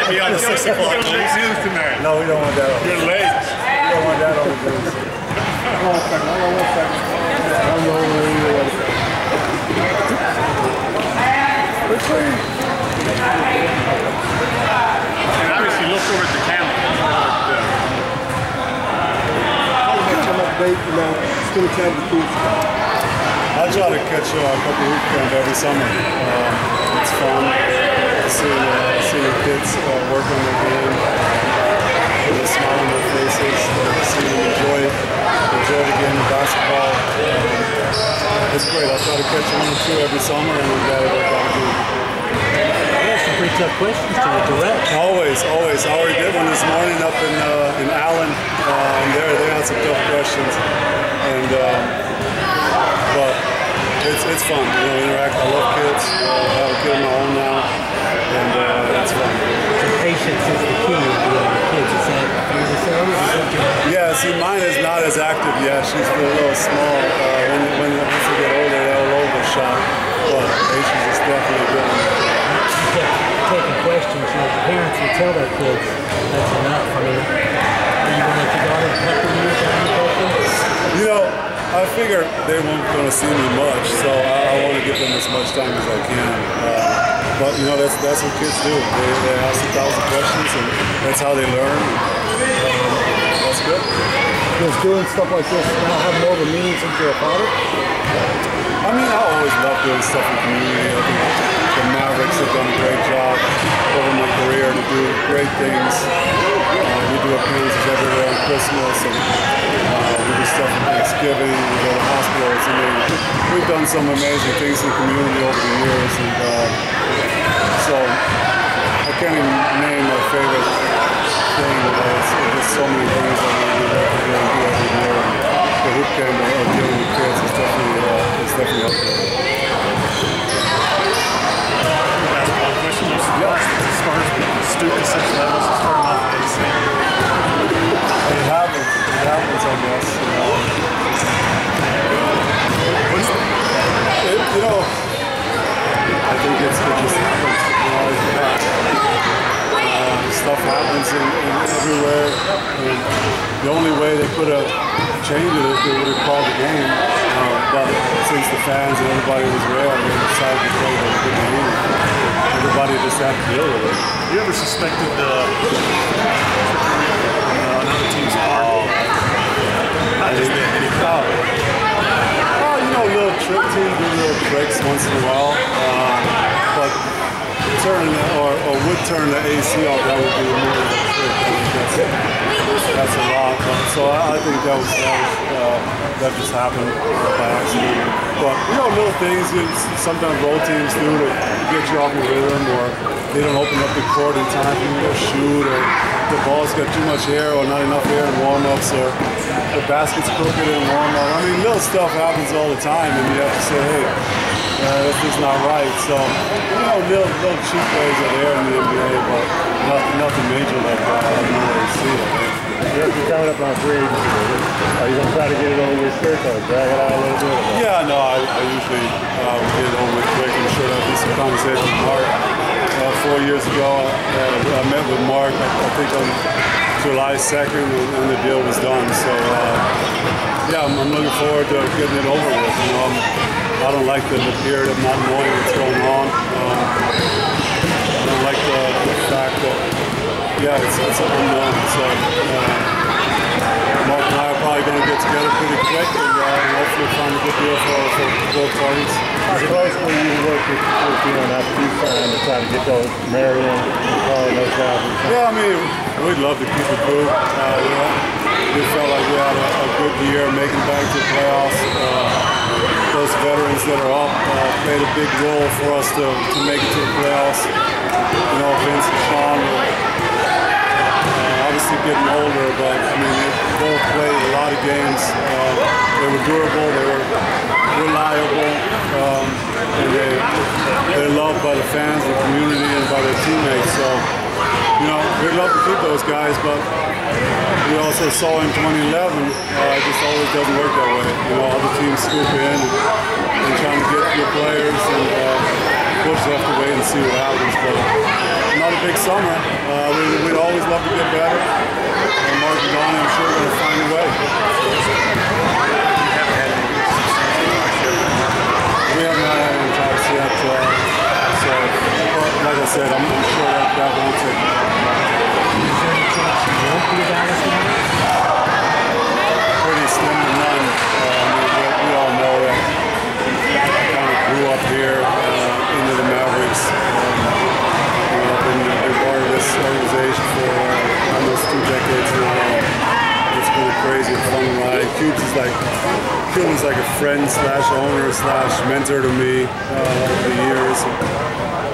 can't be on the 6 o'clock news tonight. No, we don't want that on. You're late. We don't want that on the news. Hold on a second. I'm rolling. And obviously look over at the camera. I try to catch a couple of weekends every summer. It's fun to see the kids work on their game, with a smile on their faces, see them enjoy the game of basketball. It's great. I try to catch one or two every summer, and we got to work out a game. Some pretty tough questions to you, direct. Always. I already did one this morning up in Allen, and they had some tough questions, and but it's fun, interact. I love kids. I have a kid of my own now, and it's fun. So patience is the key with kids. Is that fair to say? Yeah, see, mine is not as active yet. She's a little small. Once they get older, they'll overshot, but patience is definitely good. Taking questions, parents will tell their kids that's enough. I mean, are you going to let your daughter pepper you? I figure they weren't going to see me much, so I want to give them as much time as I can. But that's what kids do. They ask 1,000 questions, and that's how they learn. That's good. Does doing stuff like this now have more of a meaning since you're a father? I mean, I always love doing stuff in the community. I think the Mavericks have done a great job over my career to do great things. We do appearances everywhere on Christmas, and we do stuff on Thanksgiving. We go to hospitals. I mean, we've done some amazing things in the community over the years, and so I can't even name my favorite thing. It's just so many things that we do every year. The hoop game of dealing with kids is definitely up there. Basketball question. You're surprised as far as student to 6 levels to start off at AC. It happens, I guess. What's the... I think it just happens. Stuff happens everywhere. And the only way they could have changed it if they would have called the game. But since the fans and everybody was there, they decided to play the good game. Everybody just had to deal with it. You ever suspected another team's part? Not just any foul. Little trick teams do little tricks once in a while. But turn would turn the AC off, that would be more of a trick. That's a lot. So I think that just happened by accident. But little things sometimes road teams do to get you off your rhythm, or they don't open up the court in time for you to go shoot, or the ball's got too much air or not enough air in warm-ups, or the basket's crooked in warm-up. I mean, little stuff happens all the time, and you have to say, hey, that's just not right. So, little cheap plays are there in the NBA, but nothing major like that. I don't really see it. You're coming up on free agency. Are you going to try to get it over your skirt or drag it out a little bit? Yeah, no, I usually get it over quick. I'm sure there'll be some conversation with Mark. 4 years ago, I met with Mark, I think on July 2nd, and the deal was done. So, yeah, I'm looking forward to getting it over with. I don't like the period of not knowing what's going on. I don't like the fact that, it's an unknown. So, Mark and I are probably going to get together pretty quick, and hopefully find a good deal for both parties. How close will you work with on that piece to try to get those Marion and Carl and those guys? Yeah, I mean, we'd love to keep it moving. We felt like we had a good year making it back to the playoffs. Those veterans that are up played a big role for us to make it to the playoffs. Vince and Sean were obviously getting older, but I mean, they both played a lot of games. They were durable, they were reliable, and they're loved by the fans, the community, and by their teammates. So, we'd love to keep those guys, but we also saw in 2011, it just always doesn't work that way. Other teams scoop in and trying to get good players, and coaches have to wait and see what happens. But I'm not a big summer. We'd always love to get better. And Mark and Donnie, I'm sure, going to find a way. We haven't had any talks yet. So, like I said, I'm sure that won't take long. Is there any chance you won't be a Dallas Mavericks? Pretty slim to none. We all know that I kind of grew up here into the Mavericks. I've been part of this organization for almost 2 decades now. It's been a crazy, fun ride. Cubes is like a friend slash owner slash mentor to me over the years.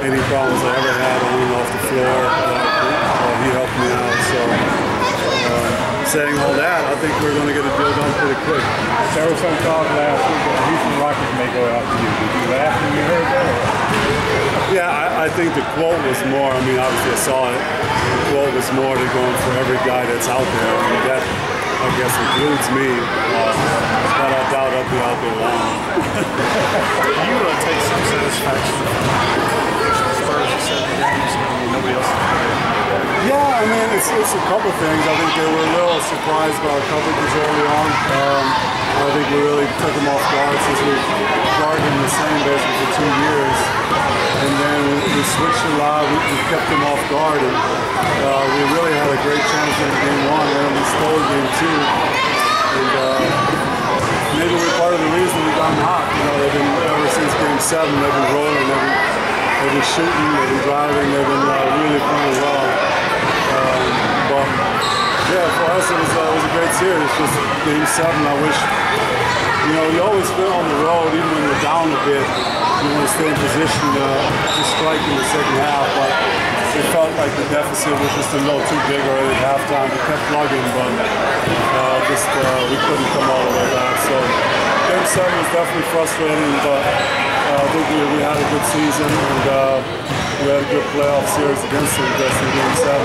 Any problems I ever had on and off the floor, he helped me out. So, saying all that, I think we're going to get a deal done pretty quick. There was some talk last week that Houston Rockets may go after you. Did you laugh when you heard that? Yeah, I think the quote was more, I mean, obviously I saw it. The quote was more to going for every guy that's out there. I mean, that, I guess, includes me. But I doubt I'll be out there long. You take some satisfaction from the Spurs of 7 games and nobody else is playing. Yeah, I mean, it's a couple things. I think they were a little surprised by our coverages early on. I think we really took them off guard since we guarded them the same basically for 2 years. And then we switched a lot. We kept them off guard. And we really had a great chance in game 1, and we stole game 2. And maybe we're part of the reason we got them hot. You know, they've been, ever since game 7, they've been rolling, they've been shooting, they've been driving, they've been really playing well. But yeah, for us it was a great series. Just game 7, I wish, you know, you always feel on the road, even when you're down a bit, you want to stay in position to strike in the second half. But it felt like the deficit was just a little too big already at halftime. We kept plugging, but we couldn't come all the way back. So game 7 was definitely frustrating, but I think we had a good season, and we had a good playoff series against them just in game 7.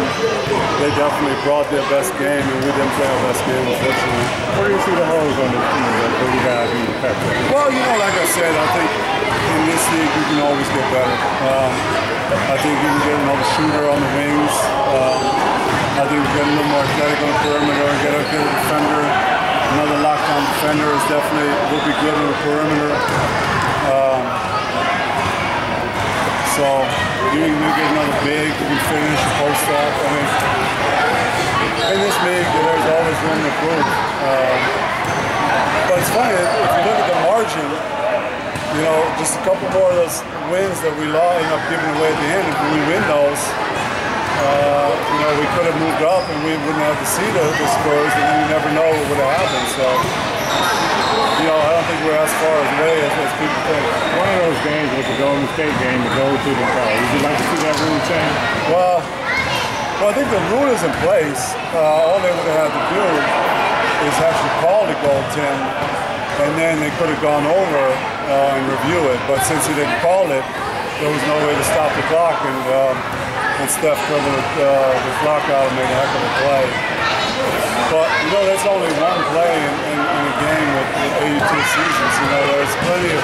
They definitely brought their best game, and we didn't play our best game, unfortunately. Where do you see the holes on this team that you guys need to catch up? Well, you know, like I said, I think in this league we can always get better. I think we can get another shooter on the wings. I think we get a little more athletic on the perimeter and get a good defender. Another lockdown defender is definitely would be good on the perimeter. So you can get another big, you can finish, post up. I mean, in this league, there's always room to improve. But it's funny, if you look at the margin, you know, just a couple more of those wins that we end up giving away at the end. If we win those, you know, we could have moved up and we wouldn't have to see the Spurs, and then you never know what would have happened. So, you know, I don't think we're as far away as people think. One of those games was the Golden State game, the goal to the foul. Would you like to see that rule change? Well, I think the rule is in place. All they would have had to do is actually call the goaltend, and then they could have gone over and review it. But since he didn't call it, there was no way to stop the clock, and Steph dribbled the clock out and made a heck of a play. But, you know, that's only one play in a game with 82 seasons. You know, there's plenty of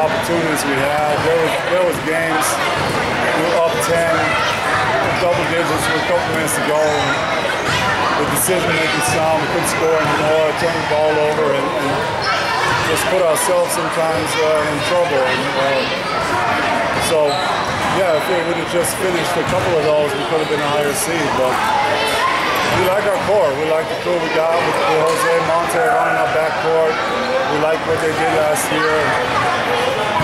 opportunities we had. There was games, we were up 10, double digits with a couple minutes to go. The decision-making sound, we couldn't score anymore, turn the ball over, and just put ourselves sometimes in trouble. So, yeah, if we would have just finished a couple of those, we could have been a higher seed. But we like our core. We like the crew we got with Jose Monte running our backcourt. We like what they did last year.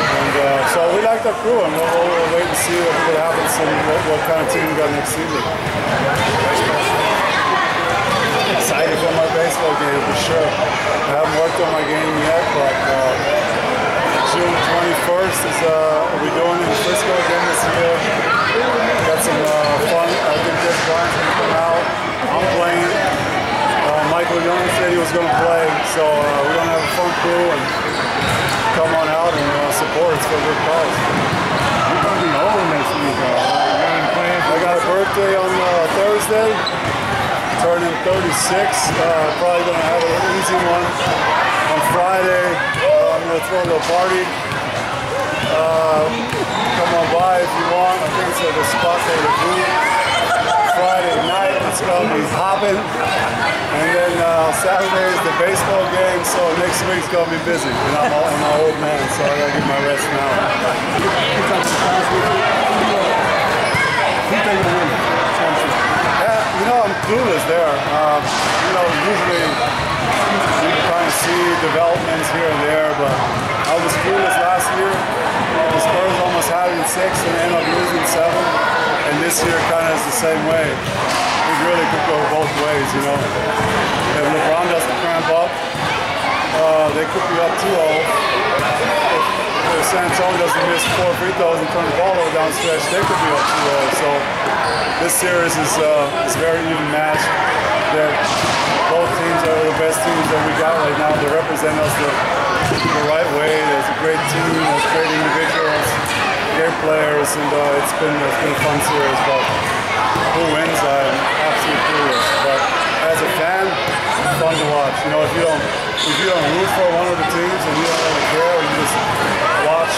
And so we like our crew, and we'll wait and see what happens and what kind of team we got next season. Excited for my baseball game, for sure. I haven't worked on my game yet, but June 21st is we're doing in Frisco again this year. Got some fun. I think Dirk Nowitzki's going to come out. I'm playing. Michael Young said he was going to play, so we're going to have a fun crew and come on out and support us for a good cause. You're going to be old next week. I got a birthday on Thursday. Turning 36. Probably going to have an easy one on Friday. I'm going to throw a little party. Come on by if you want. I think it's at the spot for the food. will be popping. And then Saturday is the baseball game, so next week's gonna be busy. And I'm an old man, so I gotta get my rest now. Yeah, you know, I'm clueless there. You know, usually you kind of see developments here and there, but I was clueless last year. The Spurs almost had it in 6 and ended up losing 7. And this year kind of is the same way. It really could go both ways, you know. If LeBron doesn't cramp up, they could be up 2-0. If San Antonio doesn't miss 4 free throws and turn the ball over down stretch, they could be up 2-0. So this series is very even matched. Both teams are the best teams that we got right now. They represent us the right way. There's a great team, there's great individuals, great players, and it's been a fun series. But who wins? I'm absolutely clueless. But as a fan, it's fun to watch. You know, if you don't root for one of the teams and you don't really care, and you just watch,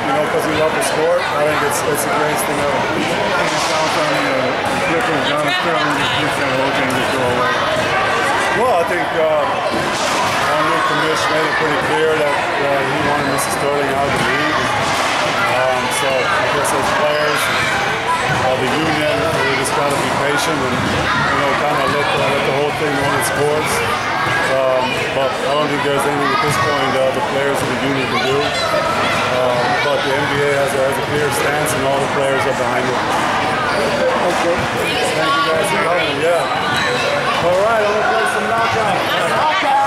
you know, because you love the sport, I think it's the greatest thing ever. Well, I think our new commissioner made it pretty clear that he wanted Mr. Sterling out of the league. So I guess as players, the union, we just got to be patient and, you know, kind of let the whole thing run its course. But I don't think there's anything at this point the players of the union can do. But the NBA has a clear stance and all the players are behind it. Okay. Thank you guys for coming. Yeah. All right, I'm going to play some knockout.